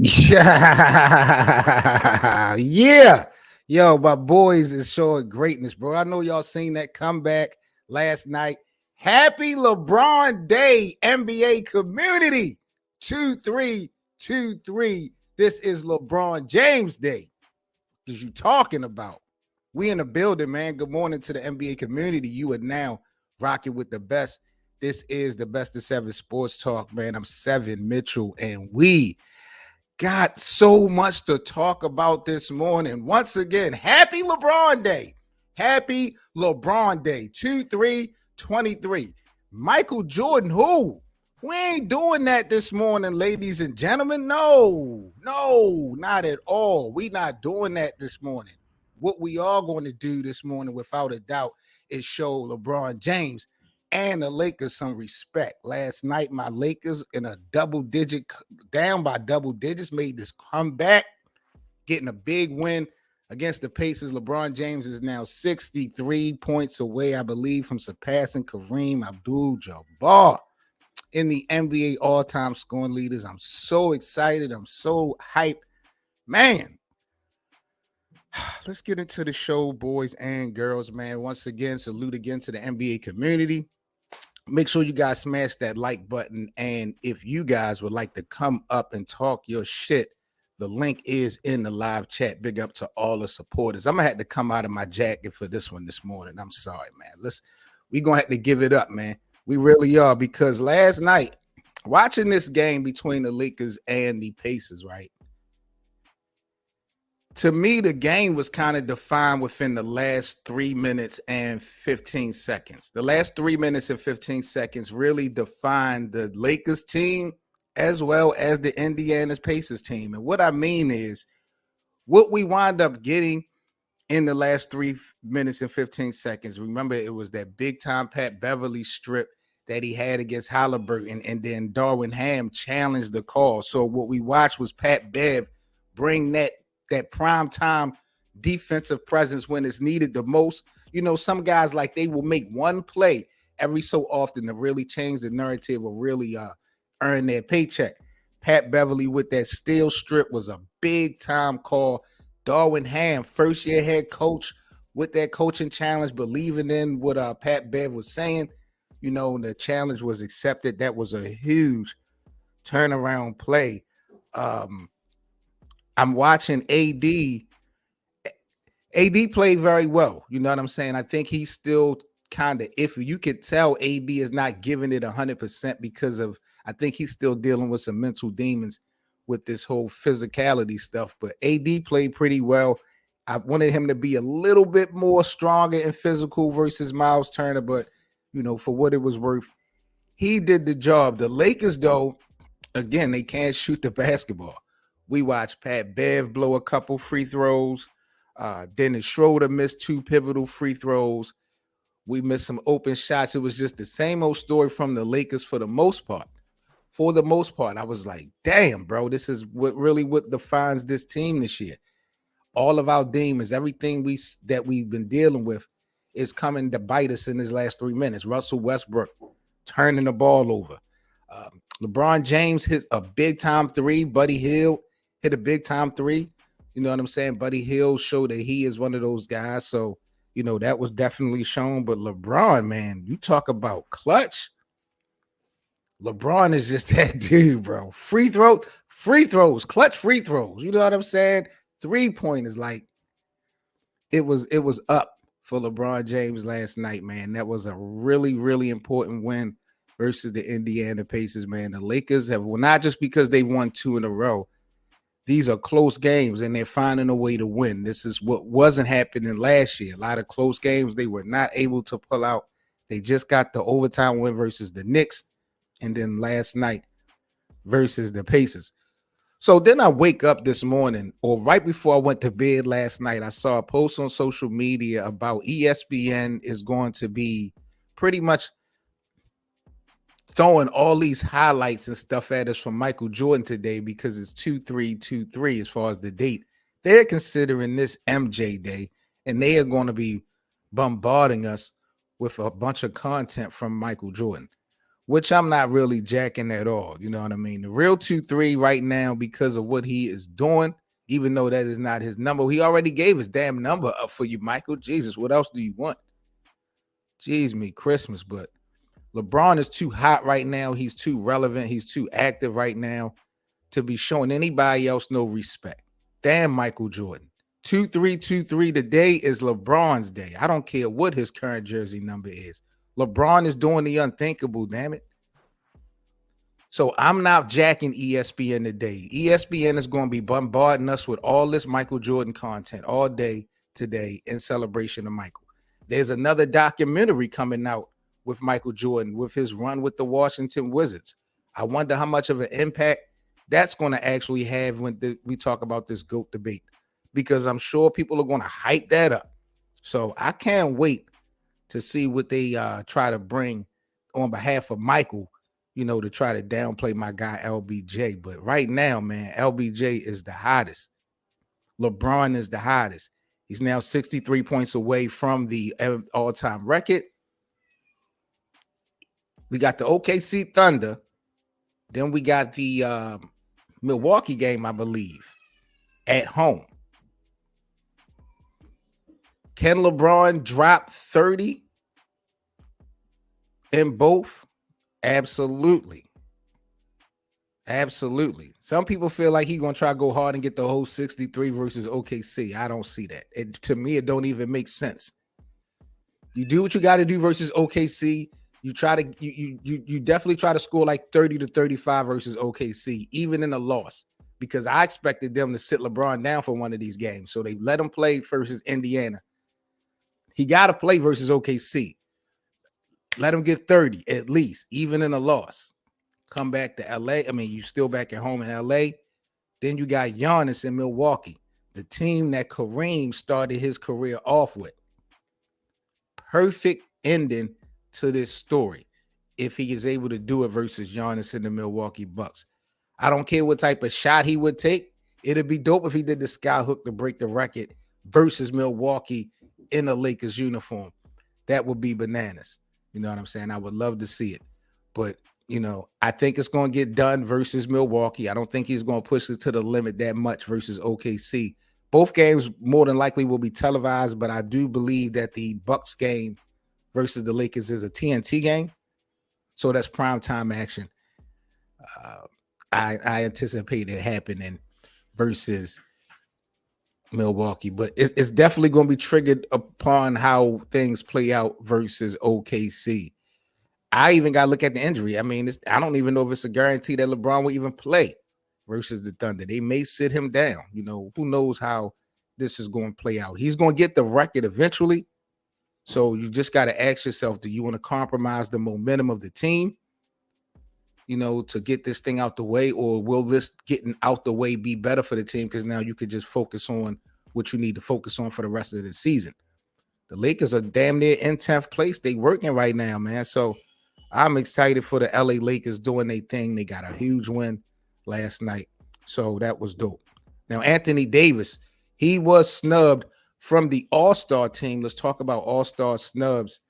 Yeah. Yeah. Yo, my boys is showing greatness, bro. I know y'all seen that comeback last night. Happy LeBron Day, NBA community. 2323. This is LeBron James Day. Because you talking about. We in the building, man. Good morning to the NBA community. You are now rocking with the best. This is the best of seven sports talk, man. I'm Seven Mitchell, and we got so much to talk about this morning. Once again, happy LeBron Day. Happy LeBron Day. 2323. Michael Jordan, who? We ain't doing that this morning, ladies and gentlemen. No, not at all. We not doing that this morning. What we are going to do this morning, without a doubt, is show LeBron James and the Lakers some respect. Last night, my Lakers in a down by double digits, made this comeback, getting a big win against the Pacers. LeBron James is now 63 points away, I believe, from surpassing Kareem Abdul-Jabbar in the NBA all-time scoring leaders. I'm so excited. I'm so hyped. Man, let's get into the show, boys and girls, man. Once again, salute again to the NBA community. Make sure you guys smash that like button. And if you guys would like to come up and talk your shit, the link is in the live chat. Big up to all the supporters. I'm gonna have to come out of my jacket for this one this morning. I'm sorry, man. We're gonna have to give it up, man. We really are, because last night, watching this game between the Lakers and the Pacers, right? To me, the game was kind of defined within the last 3 minutes and 15 seconds. The last 3 minutes and 15 seconds really defined the Lakers team as well as the Indiana Pacers team. And what I mean is, what we wind up getting in the last 3 minutes and 15 seconds, remember, it was that big time Pat Beverly strip that he had against Halliburton, and then Darwin Ham challenged the call. So what we watched was Pat Bev bring that prime time defensive presence when it's needed the most. You know, some guys, like, they will make one play every so often to really change the narrative or really earn their paycheck. Pat Beverly with that steel strip was a big time call. Darwin Ham, first year head coach, with that coaching challenge, believing in what Pat Bev was saying. You know, the challenge was accepted. That was a huge turnaround play. I'm watching AD. AD played very well. You know what I'm saying? I think he's still kind of iffy. You could tell AD is not giving it 100% because of, I think he's still dealing with some mental demons with this whole physicality stuff. But AD played pretty well. I wanted him to be a little bit more stronger and physical versus Miles Turner, but, you know, for what it was worth, he did the job. The Lakers, though, again, they can't shoot the basketball. We watched Pat Bev blow a couple free throws. Dennis Schroeder missed 2 pivotal free throws. We missed some open shots. It was just the same old story from the Lakers for the most part. For the most part, I was like, damn, bro, this is what defines this team this year. All of our demons, everything that we've been dealing with is coming to bite us in these last 3 minutes. Russell Westbrook turning the ball over. LeBron James hit a big time 3. Buddy Hield hit a big time 3. You know what I'm saying? Buddy Hield showed that he is one of those guys. So, you know, that was definitely shown. But LeBron, man, you talk about clutch. LeBron is just that dude, bro. Free throws, clutch free throws. You know what I'm saying? 3-pointers, like, it was up for LeBron James last night, man. That was a really, really important win versus the Indiana Pacers, man. The Lakers have, well, not just because they won 2 in a row. These are close games, and they're finding a way to win. This is what wasn't happening last year. A lot of close games they were not able to pull out. They just got the overtime win versus the Knicks, and then last night versus the Pacers. So then I wake up this morning, or right before I went to bed last night, I saw a post on social media about ESPN is going to be pretty much throwing all these highlights and stuff at us from Michael Jordan today because it's 2323 as far as the date. They're considering this MJ Day, and they are going to be bombarding us with a bunch of content from Michael Jordan. which I'm not really jacking at all. You know what I mean? The real 2-3 right now because of what he is doing, even though that is not his number. He already gave his damn number up for you, Michael. Jesus, what else do you want? Jeez, me Christmas, but LeBron is too hot right now. He's too relevant. He's too active right now to be showing anybody else no respect. Damn, Michael Jordan. 2-3-2-3 today is LeBron's day. I don't care what his current jersey number is. LeBron is doing the unthinkable, damn it. So I'm not jacking ESPN today. ESPN is going to be bombarding us with all this Michael Jordan content all day today in celebration of Michael. There's another documentary coming out with Michael Jordan with his run with the Washington Wizards. I wonder how much of an impact that's going to actually have when we talk about this GOAT debate, because I'm sure people are going to hype that up. So I can't wait to see what they try to bring on behalf of Michael, you know, to try to downplay my guy LBJ. But right now, man, LBJ is the hottest. LeBron is the hottest. He's now 63 points away from the all-time record. We got the OKC Thunder. Then we got the Milwaukee game, I believe, at home. Can LeBron drop 30 in both? Absolutely. Absolutely. Some people feel like he's going to try to go hard and get the whole 63 versus OKC. I don't see that. To me, it don't even make sense. You do what you got to do versus OKC. You try to you definitely try to score like 30 to 35 versus OKC, even in a loss, because I expected them to sit LeBron down for one of these games. So they let him play versus Indiana. He got to play versus OKC. Let him get 30 at least, even in a loss. Come back to LA. I mean, you still back at home in LA. Then you got Giannis in Milwaukee, the team that Kareem started his career off with. Perfect ending to this story if he is able to do it versus Giannis in the Milwaukee Bucks. I don't care what type of shot he would take. It'd be dope if he did the sky hook to break the record versus Milwaukee in a Lakers uniform. That would be bananas. You know what I'm saying? I would love to see it. But, you know, I think it's going to get done versus Milwaukee. I don't think he's going to push it to the limit that much versus OKC. Both games more than likely will be televised, but I do believe that the Bucks game versus the Lakers is a TNT game. So that's primetime action. I anticipate it happening versus Milwaukee, but it's definitely going to be triggered upon how things play out versus OKC. I even got to look at the injury. I mean, I don't even know if it's a guarantee that LeBron will even play versus the Thunder. They may sit him down. You know, who knows how this is going to play out. He's going to get the record eventually. So you just got to ask yourself, do you want to compromise the momentum of the team, you know, to get this thing out the way, or will this getting out the way be better for the team? Because now you could just focus on what you need to focus on for the rest of the season. The Lakers are damn near in 10th place. They working right now, man. So I'm excited for the LA Lakers doing their thing. They got a huge win last night. So that was dope. Now, Anthony Davis, he was snubbed from the All-Star team. Let's talk about All-Star snubs.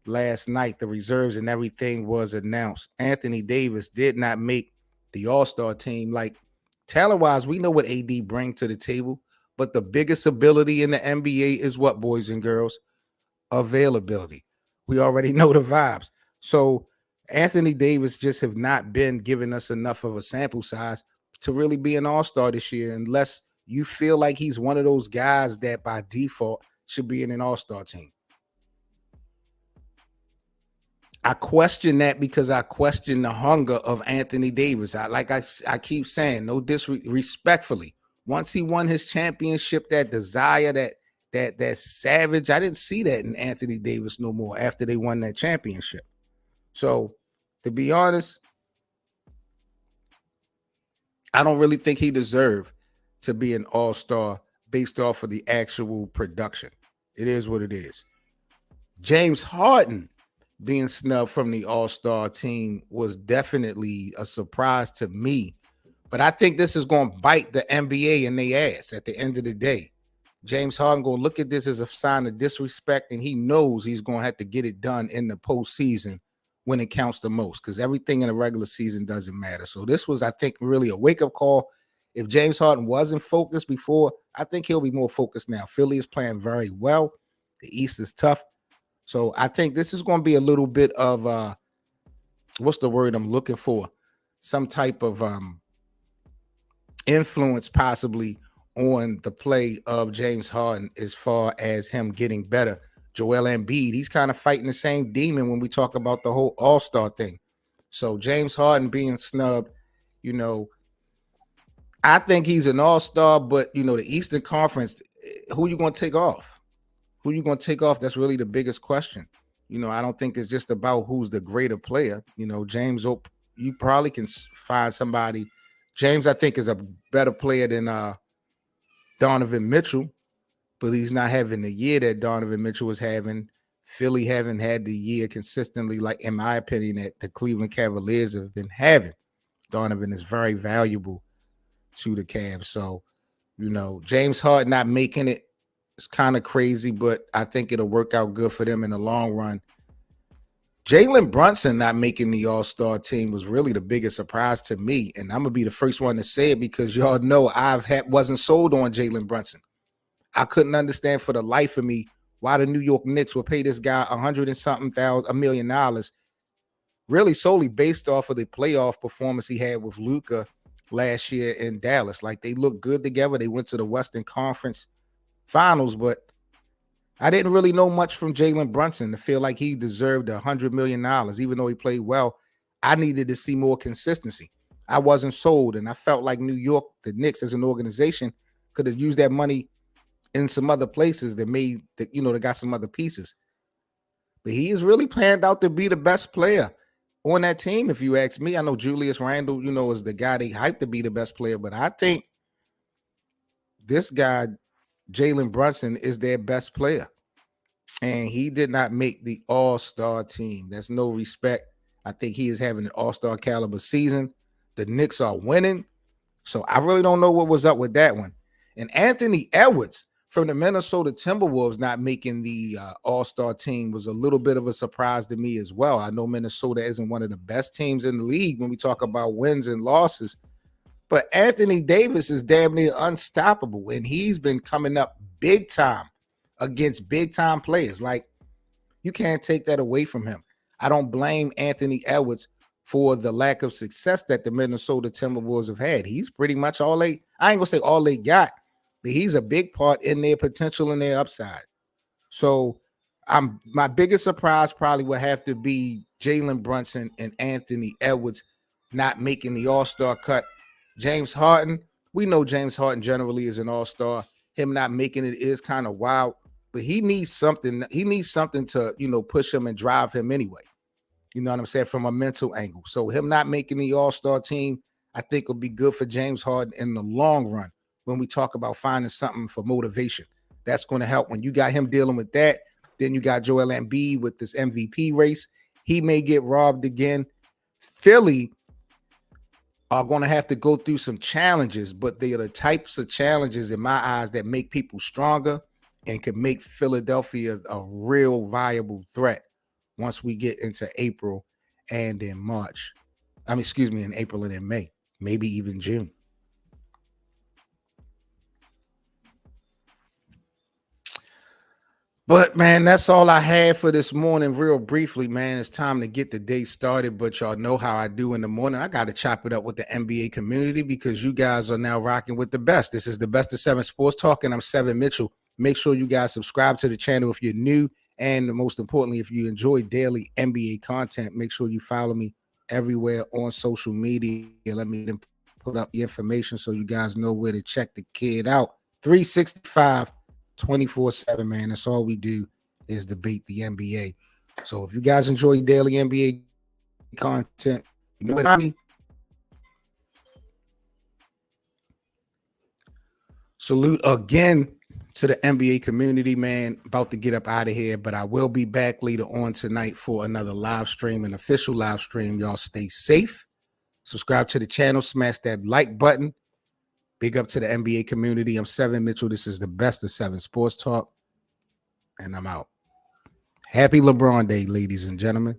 Last night, the reserves and everything was announced. Anthony Davis did not make the All-Star team. Like, talent-wise, we know what AD brings to the table, but the biggest ability in the NBA is what, boys and girls? Availability. We already know the vibes. So Anthony Davis just have not been giving us enough of a sample size to really be an all-star this year, unless you feel like he's one of those guys that by default should be in an all-star team. I question that because I question the hunger of Anthony Davis. I keep saying, no disrespectfully. Once he won his championship, that desire, that savage, I didn't see that in Anthony Davis no more after they won that championship. So, to be honest, I don't really think he deserved to be an all-star based off of the actual production. It is what it is. James Harden being snubbed from the all-star team was definitely a surprise to me. But I think this is going to bite the NBA in their ass at the end of the day. James Harden going to look at this as a sign of disrespect, and he knows he's going to have to get it done in the postseason when it counts the most, because everything in a regular season doesn't matter. So this was, I think, really a wake-up call. If James Harden wasn't focused before, I think he'll be more focused now. Philly is playing very well. The East is tough. So I think this is going to be a little bit of what's the word I'm looking for? Some type of influence possibly on the play of James Harden as far as him getting better. Joel Embiid, he's kind of fighting the same demon when we talk about the whole all-star thing. So James Harden being snubbed, I think he's an all-star, but, the Eastern Conference, who you going to take off? Who you going to take off? That's really the biggest question. I don't think it's just about who's the greater player. James, you probably can find somebody. James, I think, is a better player than Donovan Mitchell, but he's not having the year that Donovan Mitchell was having. Philly haven't had the year consistently, like, in my opinion, that the Cleveland Cavaliers have been having. Donovan is very valuable to the Cavs. So, James Harden not making it is kind of crazy, but I think it'll work out good for them in the long run. Jalen Brunson not making the all-star team was really the biggest surprise to me, and I'm going to be the first one to say it because y'all know wasn't sold on Jalen Brunson. I couldn't understand for the life of me why the New York Knicks would pay this guy $100 million, really solely based off of the playoff performance he had with Luka last year in Dallas. Like, they looked good together. They went to the Western Conference Finals, but I didn't really know much from Jalen Brunson to feel like he deserved $100 million, even though he played well. I needed to see more consistency. I wasn't sold, and I felt like New York, the Knicks as an organization, could have used that money in some other places that that got some other pieces. But he is really planned out to be the best player on that team, if you ask me. I know Julius Randle, is the guy they hyped to be the best player, but I think this guy, Jalen Brunson, is their best player. And he did not make the all-star team. That's no respect. I think he is having an all-star caliber season. The Knicks are winning. So I really don't know what was up with that one. And Anthony Edwards from the Minnesota Timberwolves not making the all-star team was a little bit of a surprise to me as well. I know Minnesota isn't one of the best teams in the league when we talk about wins and losses, but Anthony Davis is damn near unstoppable, and he's been coming up big time against big-time players. Like, you can't take that away from him. I don't blame Anthony Edwards for the lack of success that the Minnesota Timberwolves have had. He's pretty much I ain't going to say all they got, but he's a big part in their potential and their upside. So my biggest surprise probably would have to be Jalen Brunson and Anthony Edwards not making the all-star cut. James Harden, we know James Harden generally is an all-star. Him not making it is kind of wild, but he needs something. He needs something to, push him and drive him anyway. You know what I'm saying? From a mental angle. So him not making the all-star team, I think will be good for James Harden in the long run when we talk about finding something for motivation. That's going to help. When you got him dealing with that, then you got Joel Embiid with this MVP race. He may get robbed again. Philly are going to have to go through some challenges, but they are the types of challenges in my eyes that make people stronger and can make Philadelphia a real viable threat once we get into April and in March. In April and in May, maybe even June. But, man, that's all I had for this morning. Real briefly, man, it's time to get the day started. But y'all know how I do in the morning. I got to chop it up with the NBA community because you guys are now rocking with the best. This is the Best of 7 Sports Talk, and I'm Seven Mitchell. Make sure you guys subscribe to the channel if you're new. And most importantly, if you enjoy daily NBA content, make sure you follow me everywhere on social media. Let me put up the information so you guys know where to check the kid out. 365 24/7, man. That's all we do is debate the NBA. So if you guys enjoy daily NBA content, you know what I mean. Salute again to the NBA community, man. About to get up out of here, but I will be back later on tonight for another live stream, an official live stream. Y'all stay safe. Subscribe to the channel. Smash that like button. Big up to the NBA community. I'm Seven Mitchell. This is the Best of 7 Sports Talk, and I'm out. Happy LeBron Day, ladies and gentlemen.